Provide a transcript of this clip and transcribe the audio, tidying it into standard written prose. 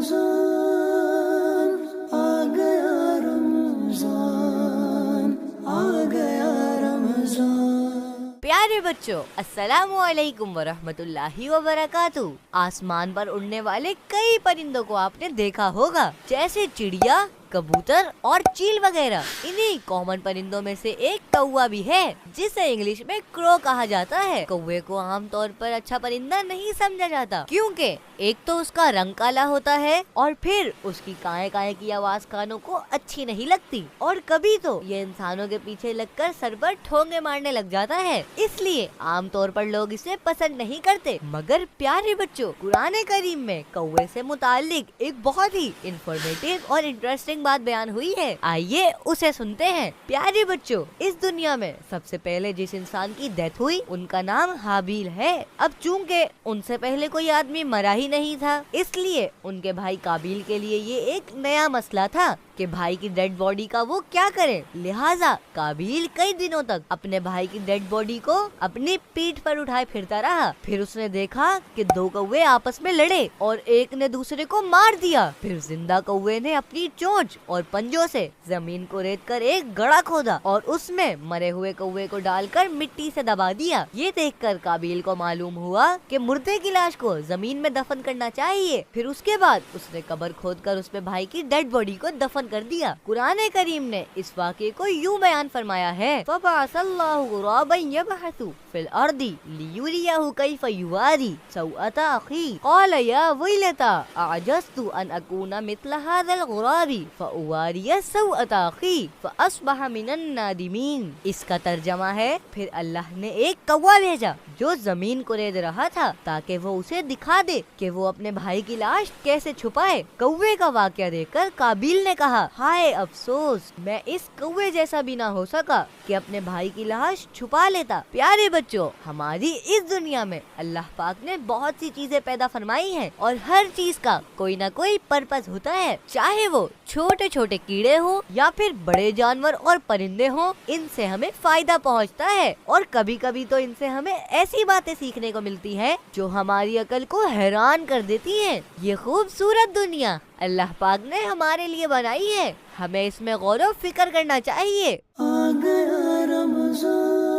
रमजान आ गया रमजान आ गया रमजान। प्यारे बच्चों, अस्सलामु अलैकुम वरहमतुल्लाहि वबरकातुहू। आसमान पर उड़ने वाले कई परिंदों को आपने देखा होगा, जैसे चिड़िया, कबूतर और चील वगैरह। इन्हीं कॉमन परिंदों में से एक कौवा भी है, जिसे इंग्लिश में क्रो कहा जाता है। कौवे को आमतौर पर अच्छा परिंदा नहीं समझा जाता, क्योंकि एक तो उसका रंग काला होता है और फिर उसकी काए काए की आवाज कानों को अच्छी नहीं लगती, और कभी तो ये इंसानों के पीछे लगकर सर पर ठोंगे मारने लग जाता है। इसलिए आमतौर पर लोग इसे पसंद नहीं करते। मगर प्यारे बच्चों, कुरान करीम में कौवे से मुताल्लिक एक बहुत ही इंफॉर्मेटिव और इंटरेस्टिंग बात बयान हुई है। आइए उसे सुनते हैं। प्यारे बच्चों, इस दुनिया में सबसे पहले जिस इंसान की डेथ हुई उनका नाम हाबिल है। अब चूंकि उनसे पहले कोई आदमी मरा ही नहीं था, इसलिए उनके भाई काबिल के लिए ये एक नया मसला था कि भाई की डेड बॉडी का वो क्या करे। लिहाजा काबिल कई दिनों तक अपने भाई की डेड बॉडी को अपनी पीठ पर उठाए फिरता रहा। फिर उसने देखा कि दो कौवे आपस में लड़े और एक ने दूसरे को मार दिया। फिर जिंदा कौवे ने अपनी चोंच और पंजों से जमीन को रेत कर एक गड्ढा खोदा और उसमें मरे हुए कौवे को डालकर मिट्टी से दबा दिया। ये देखकर काबिल को मालूम हुआ कि मुर्दे की लाश को जमीन में दफन करना चाहिए। फिर उसके बाद उसने कब्र खोदकर उसमें भाई की डेड बॉडी को दफन कर दिया। कुरान करीम ने इस वाक़े को यूं बयान फरमाया है, फबअसल्लाहु गुराबन यबहसु फिल अर्दी लियुरियहु कैफ युवारी सौअता अखी क़ाल या वैलता अअजज़तु अन अकूना मिस्ल हाज़ल गुराबी फउवारिय सौअता अखी फअस्बह मिनन नादिमीन। इसका तर्जमा है, फिर अल्लाह ने एक कौवा भेजा जो जमीन को रेत रहा था ताकि वो उसे दिखा दे कि वो अपने भाई की लाश कैसे छुपाए। कौवे का वाक़या देखकर काबिल ने कहा, हाय अफसोस, मैं इस कौवे जैसा भी ना हो सका कि अपने भाई की लाश छुपा लेता। प्यारे बच्चों, हमारी इस दुनिया में अल्लाह पाक ने बहुत सी चीजें पैदा फरमाई हैं और हर चीज का कोई ना कोई पर्पस होता है, चाहे वो छोटे छोटे कीड़े हो या फिर बड़े जानवर और परिंदे हो। इनसे हमें फायदा पहुंचता है और कभी कभी तो इनसे हमें ऐसी बातें सीखने को मिलती है जो हमारी अकल को हैरान कर देती है। ये खूबसूरत दुनिया अल्लाह पाक ने हमारे लिए बनाई है, हमें इसमें गौर व फिक्र करना चाहिए। आ गया रमजान।